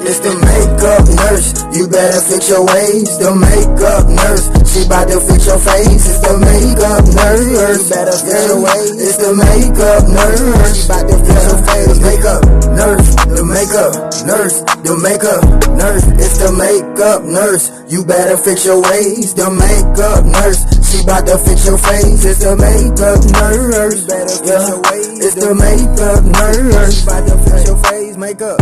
It's the makeup nurse, you better fix your ways. The makeup nurse, she bout to fix your face. It's the makeup nurse, you better fix your ways. It's the makeup nurse, she bout to fix your face. Makeup nurse, the makeup nurse, the makeup nurse. It's the makeup nurse, you better fix your ways. The makeup nurse, she bout to fix your face. It's the makeup nurse, better fix your ways. It's the makeup nurse, she bout to fix your face. Makeup.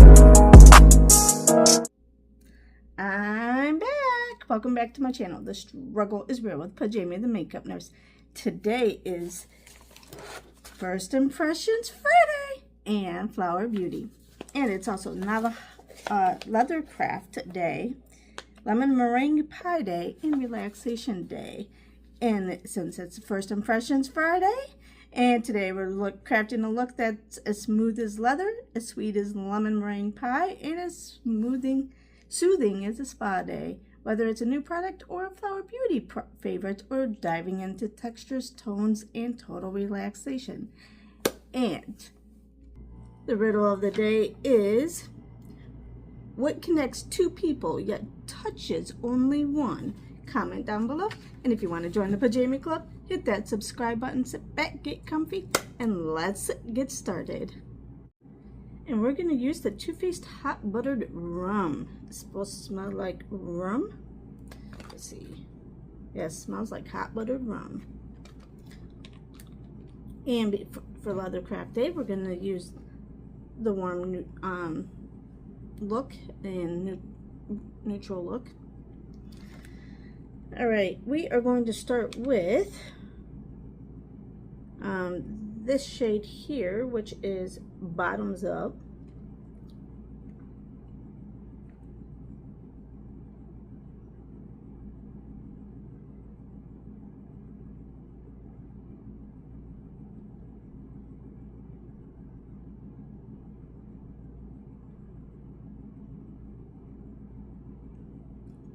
I'm back. Welcome back to my channel. The struggle is real with Pajami the makeup nurse. Today is First Impressions Friday and Flower Beauty. And it's also leathercraft day, lemon meringue pie day, and relaxation day. And since it's First Impressions Friday, and today we're crafting a look that's as smooth as leather, as sweet as lemon meringue pie, and as soothing as a spa day. Whether it's a new product or a Flower Beauty favorite, or diving into textures, tones, and total relaxation. And the riddle of the day is, what connects two people yet touches only one? Comment down below. And if you want to join the Pajami Club, hit that subscribe button, sit back, get comfy, and let's get started. And we're going to use the Too Faced Hot Buttered Rum. It's supposed to smell like rum. Let's see. Yeah, it smells like hot buttered rum. And for Leathercraft Day, we're going to use the warm look and neutral look. Alright, we are going to start with this shade here, which is Bottoms Up.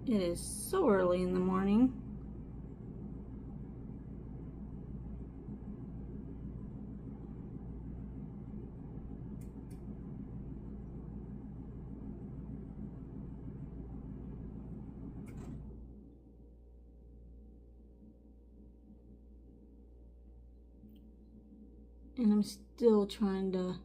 It is so early in the morning. And I'm still trying to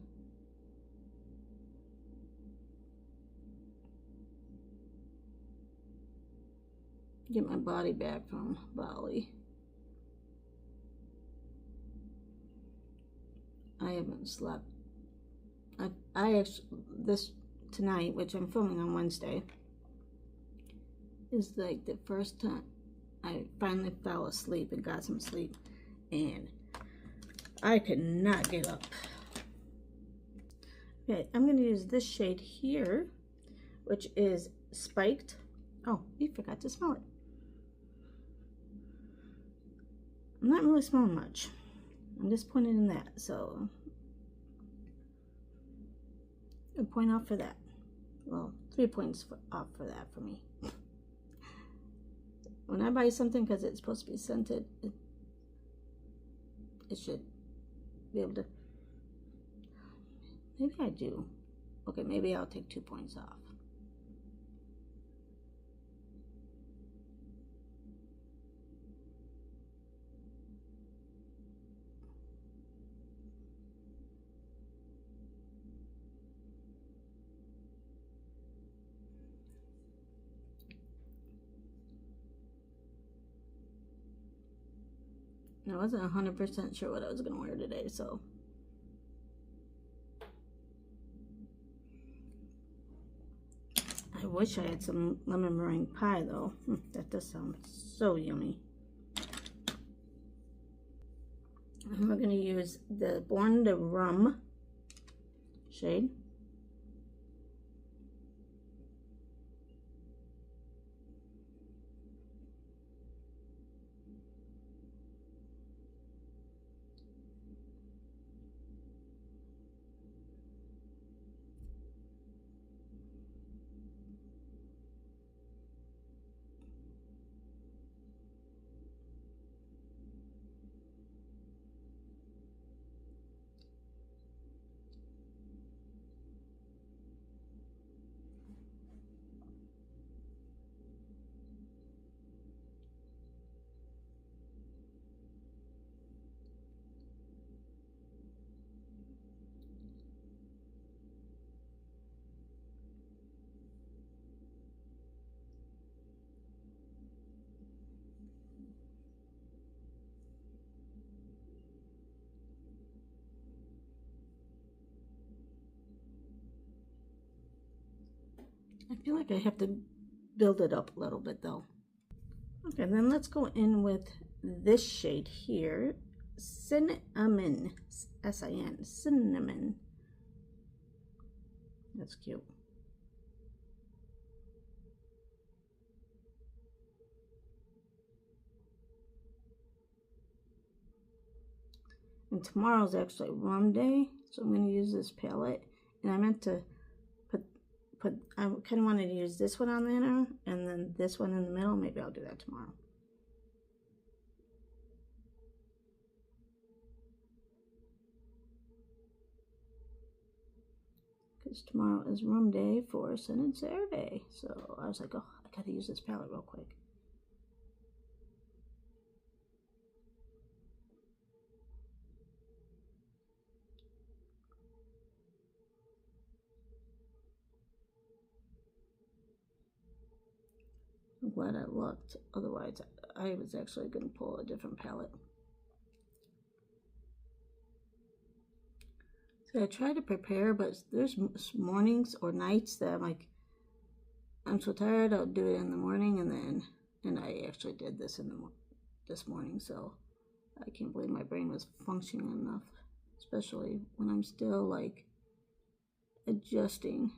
get my body back from Bali. I haven't slept. I actually, tonight, which I'm filming on Wednesday, is like the first time I finally fell asleep and got some sleep, and I could not get up. Okay, I'm going to use this shade here, which is Spiked. Oh, you forgot to smell it. I'm not really smelling much. I'm disappointed in that, so a point off for that. Well, 3 points off for that for me. When I buy something because it's supposed to be scented, it should be able to. Maybe I do. Okay, maybe I'll take 2 points off. I wasn't 100% sure what I was going to wear today, so I wish I had some lemon meringue pie, though. That does sound so yummy. And we're going to use the Born to Rum shade. I feel like I have to build it up a little bit though. Okay, then let's go in with this shade here, Cinnamon, S-I-N, Cinnamon. That's cute. And tomorrow's actually rum day, so I'm going to use this palette. And I meant to I kind of wanted to use this one on the inner, and then this one in the middle. Maybe I'll do that tomorrow. Because tomorrow is rum day for Sun and Saturday. So I was like, oh, I got to use this palette real quick. I'm glad I looked. Otherwise, I was actually going to pull a different palette. So I try to prepare, but there's mornings or nights that I'm like, I'm so tired, I'll do it in the morning, and I actually did this this morning, so I can't believe my brain was functioning enough, especially when I'm still like adjusting.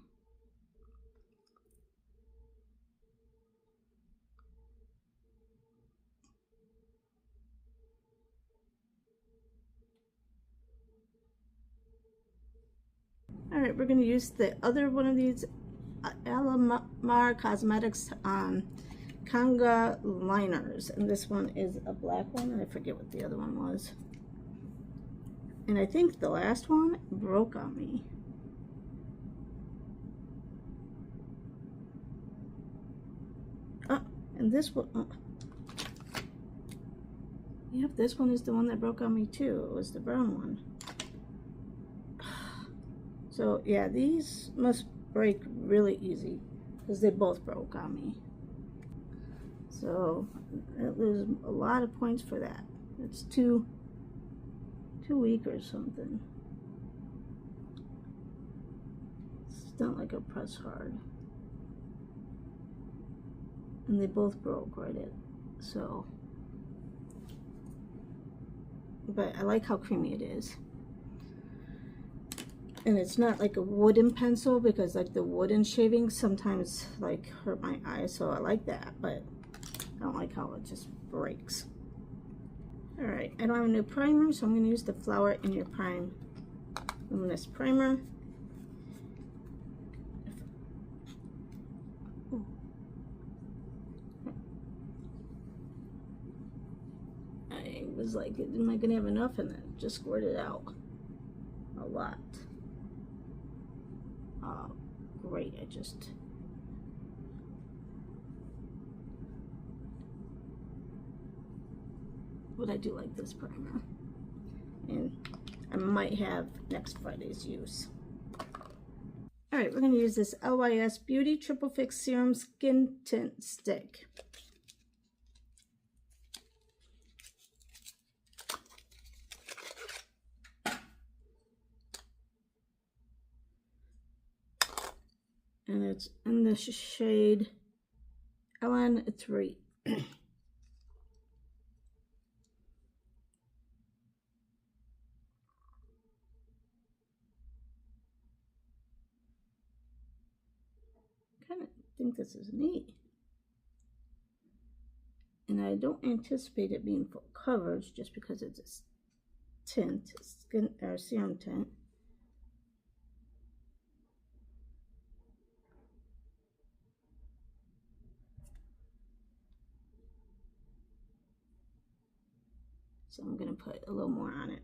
All right, we're going to use the other one of these Alamar Cosmetics Conga liners, and this one is a black one, and I forget what the other one was. And I think the last one broke on me. Oh, and this one, yep, this one is the one that broke on me too. It was the brown one. So yeah, these must break really easy because they both broke on me. So there's a lot of points for that. It's too weak or something. It's not like a press hard. And they both broke right at, so. But I like how creamy it is. And it's not like a wooden pencil, because like the wooden shavings sometimes like hurt my eyes, so I like that, but I don't like how it just breaks. All right, I don't have a new primer, so I'm going to use the Flower in Your Prime Luminous Primer. I was like, am I going to have enough? And then just squirted out a lot. Oh, great, but I do like this primer, and I might have next Friday's use. All right, we're going to use this LYS Beauty Triple Fix Serum Skin Tint Stick. And it's in the shade LN3. Kind of think this is neat. And I don't anticipate it being full coverage just because it's a tint, skin or serum tint. So I'm going to put a little more on it.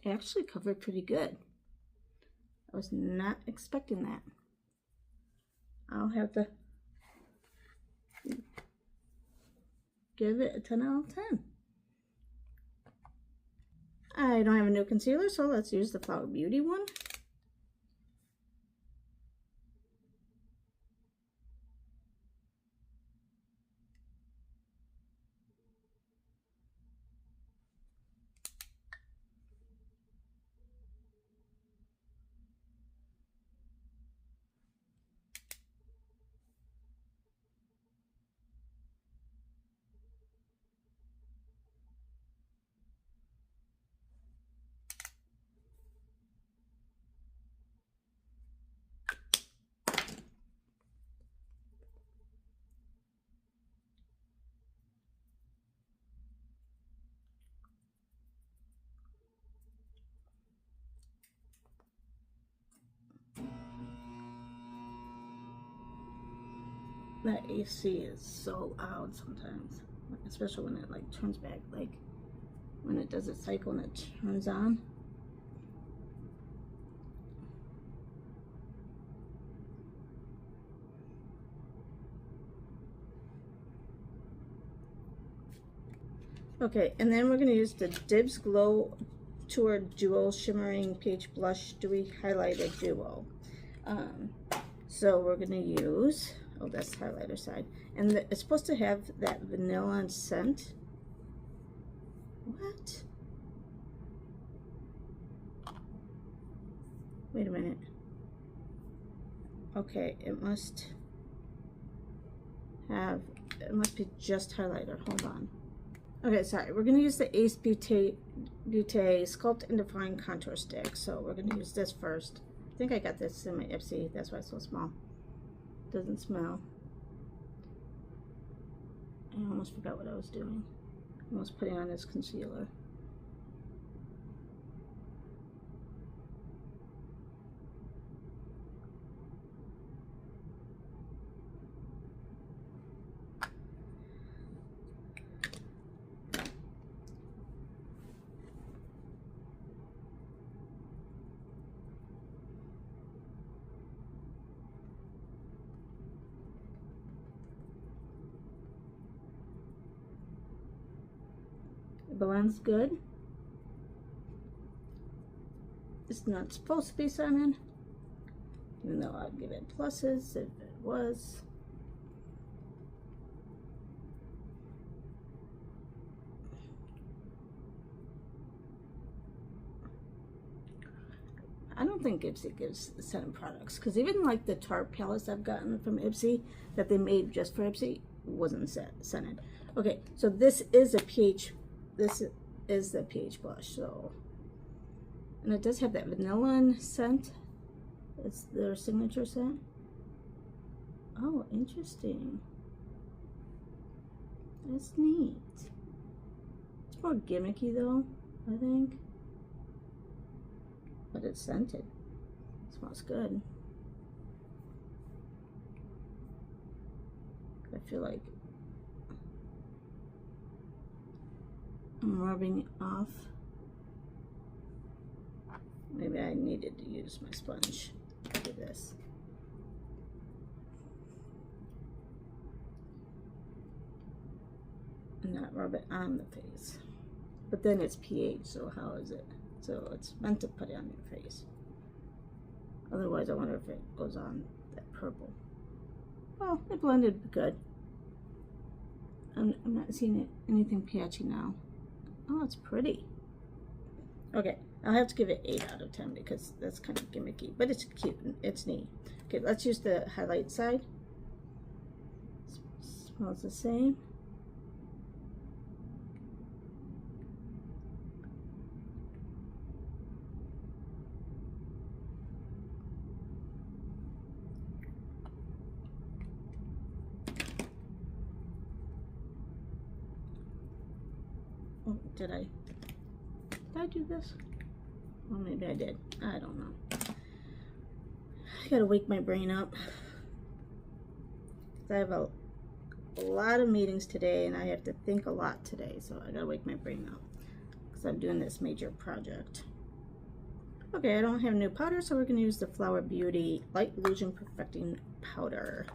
actually covered pretty good. I was not expecting that. I'll have to give it a 10 out of 10. I don't have a new concealer, so let's use the Flower Beauty one. That AC is so loud sometimes, especially when it like turns back, like when it does its cycle and it turns on. Okay, and then we're going to use the Dibs Glow Tour Duo Shimmering Peach Blush Dewy Highlighter Duo. So we're going to use, oh, that's the highlighter side. And it's supposed to have that vanilla scent. What? Wait a minute. Okay, it must be just highlighter. Hold on. Okay, sorry. We're going to use the Ace Beauté Sculpt and Define Contour Stick. So we're going to use this first. I think I got this in my Ipsy. That's why it's so small. Doesn't smell. I almost forgot what I was doing. I was putting on this concealer. It blends good. It's not supposed to be scented, even though I'd give it pluses if it was. I don't think Ipsy gives scented products, because even like the Tarte palettes I've gotten from Ipsy that they made just for Ipsy wasn't scented. Okay, so this is a pH. This is the pH blush, so, and it does have that vanilla scent. It's their signature scent. Oh, interesting. That's neat. It's more gimmicky though, I think. But it's scented. It smells good. I feel like I'm rubbing it off. Maybe I needed to use my sponge for this. And not rub it on the face. But then it's pH, so how is it? So it's meant to put it on your face. Otherwise, I wonder if it goes on that purple. Oh, it blended good. I'm not seeing anything patchy now. Oh, it's pretty. Okay, I'll have to give it 8 out of 10 because that's kind of gimmicky, but it's cute and it's neat. Okay, let's use the highlight side. Smells the same. Oh, did I do this? Well, maybe I did. I don't know. I gotta wake my brain up. I have a lot of meetings today and I have to think a lot today, so I gotta wake my brain up because I'm doing this major project. Okay, I don't have new powder, so we're going to use the Flower Beauty Light Illusion Perfecting Powder.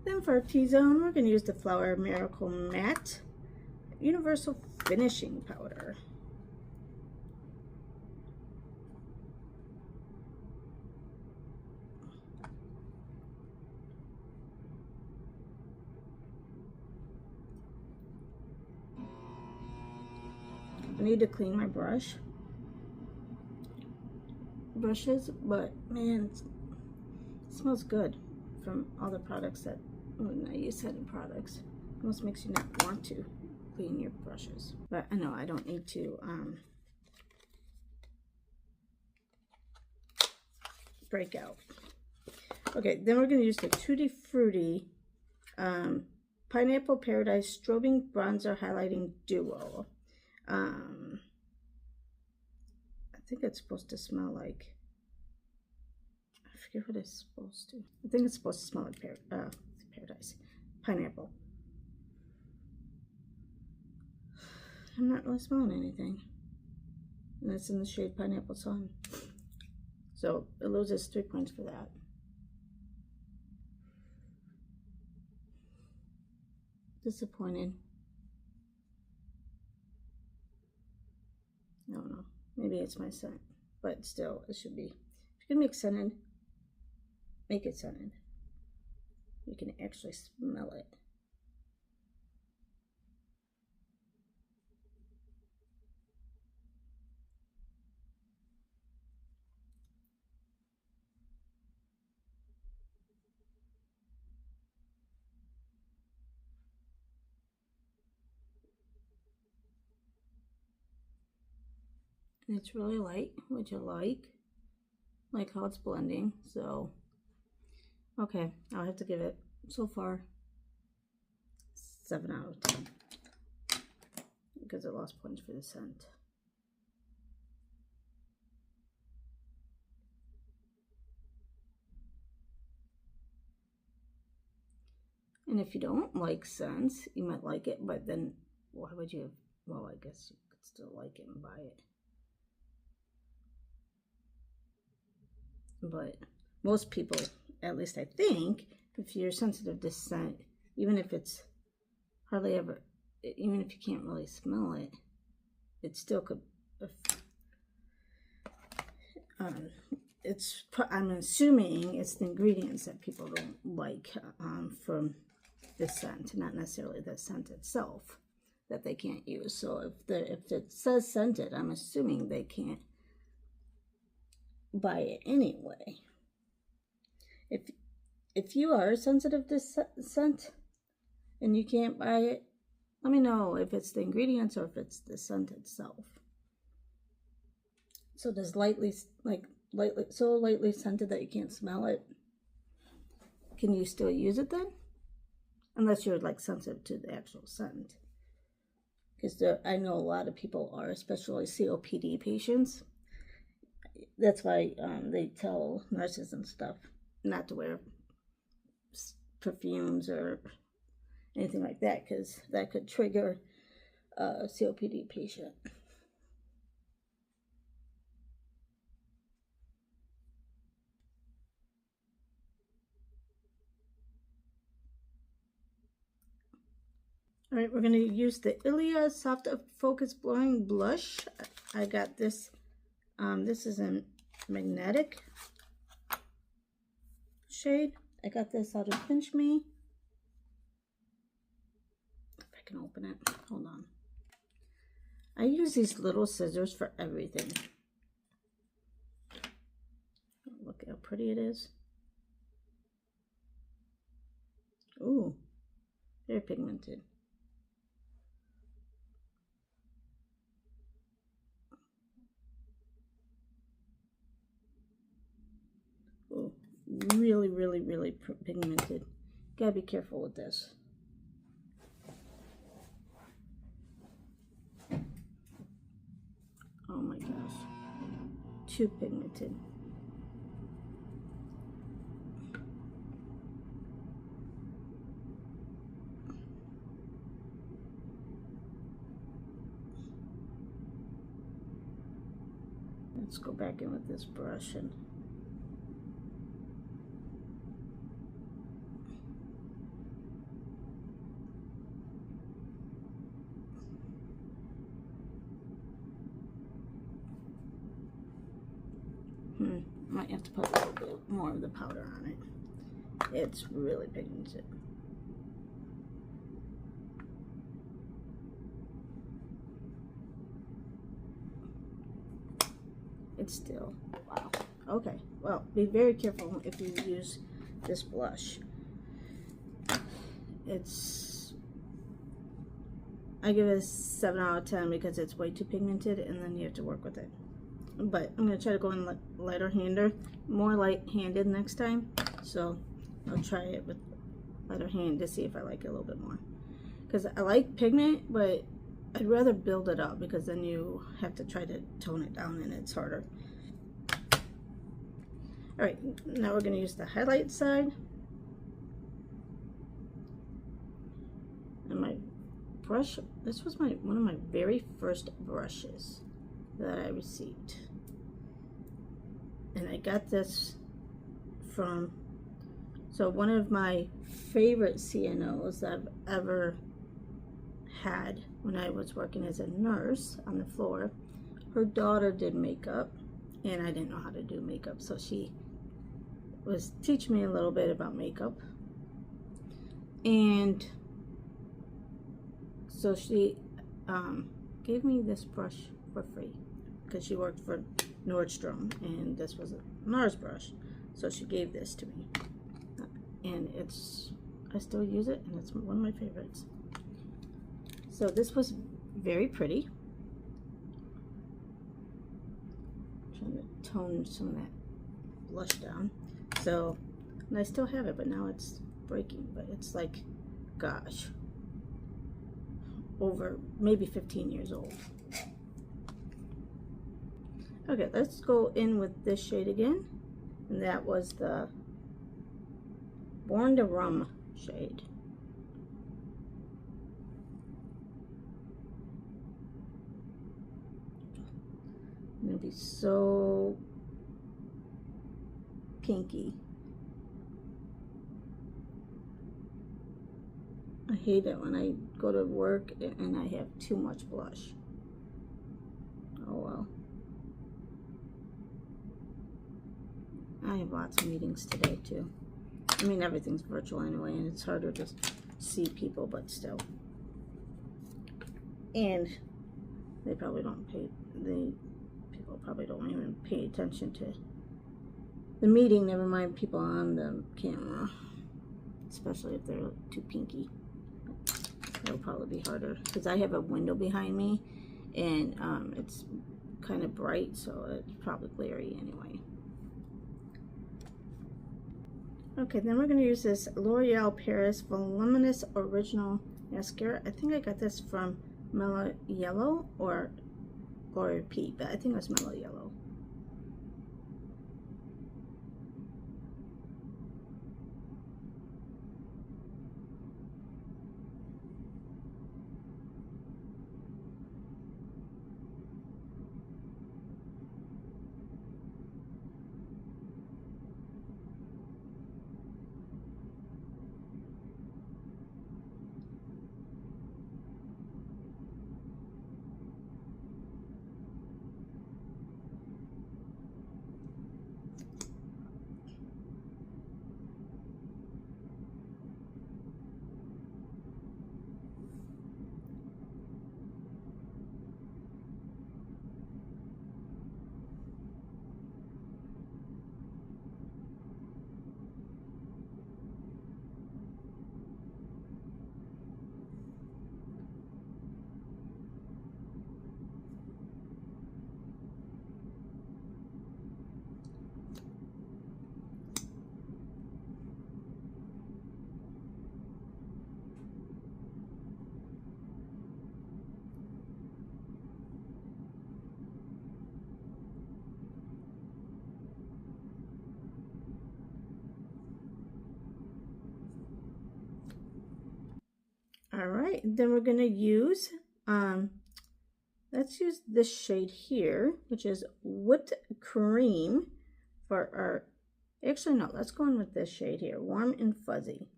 Then for our T-zone, we're going to use the Flower Miracle Matte Universal Finishing Powder. I need to clean my brushes, but man, it smells good from all the products that when I use setting products. It almost makes you not want to clean your brushes. But I know I don't need to break out. Okay, then we're going to use the Tutti Frutti Pineapple Paradise Strobing Bronzer Highlighting Duo. I think it's supposed to smell like, I forget what it's supposed to. I think it's supposed to smell like paradise. Pineapple. I'm not really smelling anything. And it's in the shade Pineapple Sun. So it loses 3 points for that. Disappointed. I don't know. Maybe it's my scent. But still, it should be. If you're going to make scented, make it scented. You can actually smell it. And it's really light, which I like how it's blending. So, okay, I'll have to give it, so far, 7 out of 10. Because it lost points for the scent. And if you don't like scents, you might like it, but then why would you? Well, I guess you could still like it and buy it. But most people, at least I think, if you're sensitive to scent, even if it's hardly ever, even if you can't really smell it, it still could, I'm assuming it's the ingredients that people don't like from the scent, not necessarily the scent itself that they can't use. So if it says scented, I'm assuming they can't buy it anyway. If you are sensitive to scent and you can't buy it, let me know if it's the ingredients or if it's the scent itself. So does lightly scented that you can't smell it, can you still use it then? Unless you're like sensitive to the actual scent. Because I know a lot of people are, especially COPD patients. That's why they tell nurses and stuff not to wear perfumes or anything like that, because that could trigger a COPD patient. All right, we're going to use the Ilia Soft Focus Blurring Blush. I got this. This is a magnetic shade. I got this out of Pinch Me. If I can open it. Hold on. I use these little scissors for everything. Look how pretty it is. Ooh, very pigmented. Ooh, really, really, really pigmented. Gotta be careful with this. Oh my gosh. Too pigmented. Let's go back in with this brush and might have to put a little bit more of the powder on it. It's really pigmented. It's still, wow. Okay, well, be very careful if you use this blush. I give it a 7 out of 10 because it's way too pigmented, and then you have to work with it. But I'm going to try to go in more light-handed next time. So I'll try it with lighter hand to see if I like it a little bit more. Because I like pigment, but I'd rather build it up because then you have to try to tone it down and it's harder. Alright, now we're going to use the highlight side. And my brush, this was one of my very first brushes that I received. And I got this from, so one of my favorite CNOs that I've ever had when I was working as a nurse on the floor, her daughter did makeup and I didn't know how to do makeup, so she was teaching me a little bit about makeup. And so she gave me this brush for free because she worked for Nordstrom and this was a NARS brush, so she gave this to me, and I still use it and it's one of my favorites. So this was very pretty. I'm trying to tone some of that blush down. So, and I still have it, but now it's breaking, but it's like, gosh, over maybe 15 years old. Okay, let's go in with this shade again, and that was the Born to Rum shade. I'm gonna be so pinky. I hate it when I go to work and I have too much blush. Oh well. I have lots of meetings today too. I mean, everything's virtual anyway, and it's harder to see people, but still. And they probably don't pay, people probably don't even pay attention to the meeting, never mind people on the camera, especially if they're too pinky. It'll probably be harder because I have a window behind me and it's kind of bright, so it's probably glary anyway. Okay, then we're going to use this L'Oreal Paris Voluminous Original Mascara. I think I got this from Mellow Yellow or Glory P, but I think it was Mellow Yellow. All right, then we're going to use, let's use this shade here, which is Whipped Cream for our, actually no, let's go in with this shade here, Warm and Fuzzy.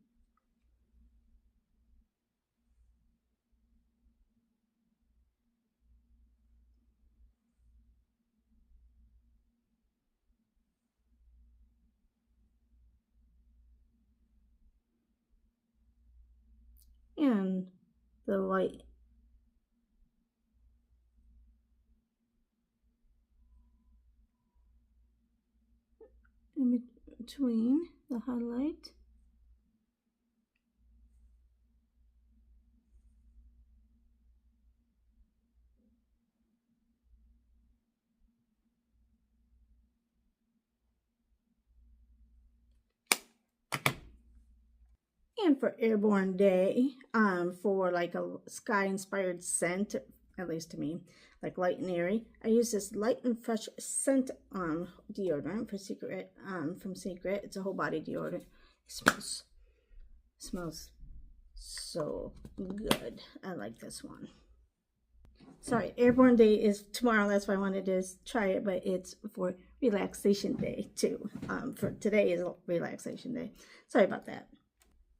And the light in between the highlight. And for Airborne Day, for like a sky inspired scent, at least to me, like light and airy, I use this Light and Fresh scent deodorant for Secret, from Secret. It's a whole body deodorant. It smells so good. I like this one. Sorry, Airborne Day is tomorrow. That's why I wanted to try it, but it's for Relaxation Day too. For today is Relaxation Day. Sorry about that.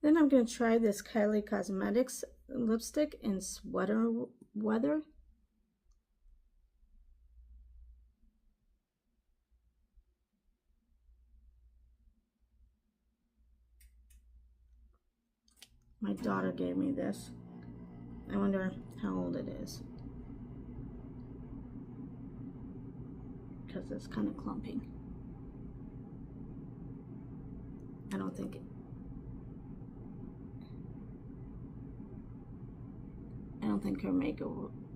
Then I'm going to try this Kylie Cosmetics lipstick in Sweater Weather. My daughter gave me this. I wonder how old it is, because it's kind of clumping. I don't think her makeup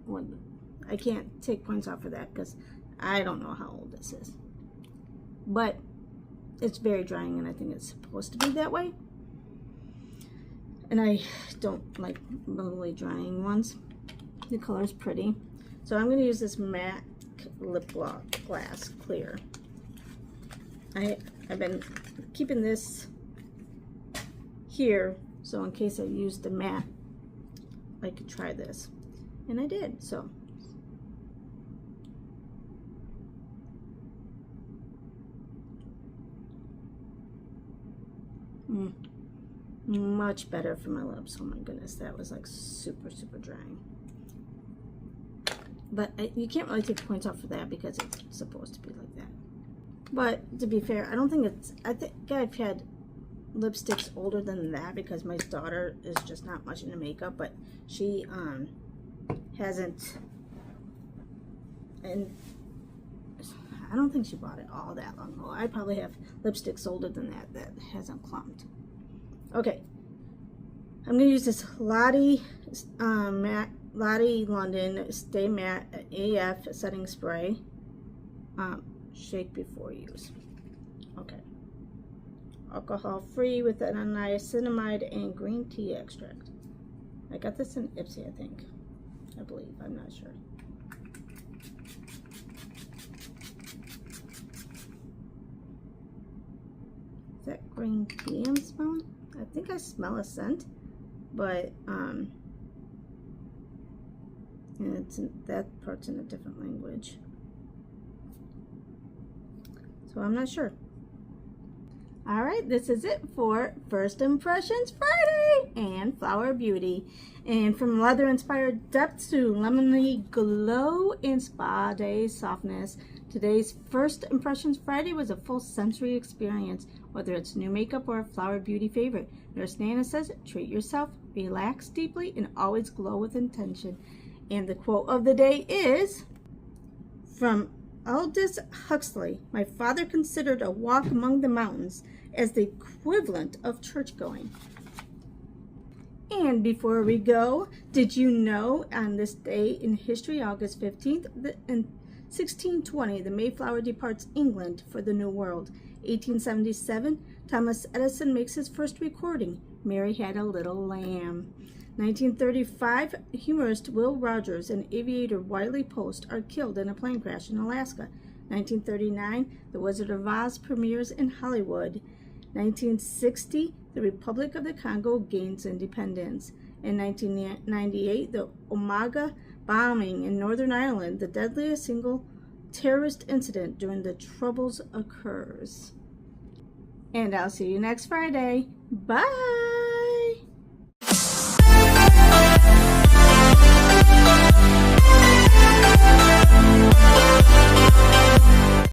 would. I can't take points off for that because I don't know how old this is. But it's very drying, and I think it's supposed to be that way. And I don't like really drying ones. The color's pretty. So I'm going to use this MAC lip glass clear. I've been keeping this here, so in case I use the matte, I could try this. And I did, so. Much better for my lips. Oh my goodness, that was like super drying. But you can't really take points off for that because it's supposed to be like that. But to be fair, I don't think it's, I think I've had lipsticks older than that because my daughter is just not much into makeup, but she hasn't, and I don't think she bought it all that long ago. I probably have lipsticks older than that hasn't clumped. Okay, I'm gonna use this Lottie London Stay Matte AF setting spray. Shake before use. Okay. Alcohol free with an niacinamide and green tea extract. I got this in Ipsy, I believe, I'm not sure. Is that green tea I'm smelling? I think I smell a scent, but and that part's in a different language, so I'm not sure. All right, this is it for First Impressions Friday and Flower Beauty. And from leather inspired depth to lemony glow and spa day softness, today's First Impressions Friday was a full sensory experience. Whether it's new makeup or a Flower Beauty favorite, Nurse Nana says, treat yourself, relax deeply, and always glow with intention. And the quote of the day is from Aldous Huxley. My father considered a walk among the mountains as the equivalent of church going. And before we go, did you know on this day in history, August 15th, in 1620, the Mayflower departs England for the New World. 1877, Thomas Edison makes his first recording, Mary Had a Little Lamb. 1935, humorist Will Rogers and aviator Wiley Post are killed in a plane crash in Alaska. 1939, The Wizard of Oz premieres in Hollywood. 1960, the Republic of the Congo gains independence. In 1998, the Omagh bombing in Northern Ireland, the deadliest single terrorist incident during the Troubles, occurs. And I'll see you next Friday. Bye!